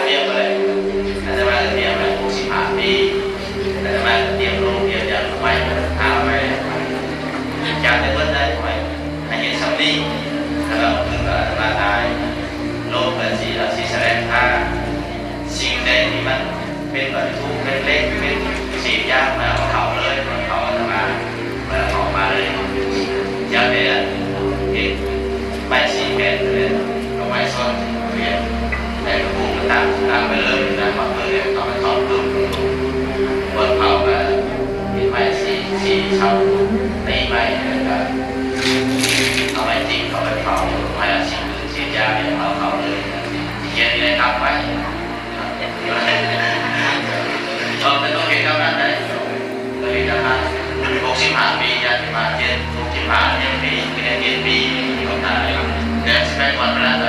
เตรียมอะไรอาจจะมาเตรียมแบบ65 ปีอาจจะมาเตรียมโรงเตรียมอย่างไว้หาไว้จากในเบื้องได้ไว้ให้เห็นสำลีแล้วก็ถึงก็อาจจะมาตายโลกเป็นสีเราสีแสดงท่าสิ่งใดที่มันเป็นแบบทุกเล็กๆเป็นสียากมาเอาเขาเลยเขาจะมาออกมาเลยอยากได้เห็นใบสีแผ่นเลยเอาไว้ซ่อนเรียนแต่กระปุกต่างไปเลยนะความเพื่อเอาไปทอดตุ้มบนเขาก็เห็นใบสีเช่าตีใบแล้วก็เอาไปจิ้มเอาไปเผาไม่เอาสิ่งอื่นสิ่งยากเอาเลยเย็นเลยครับไปแต่ต้องเห็นเท่านั้นได้เราเห็นเท่านั้น65 ปียันมา65 ปีเป็น7 ปีก็ตายเดี๋ยวจะไปก่อนเวลาไหน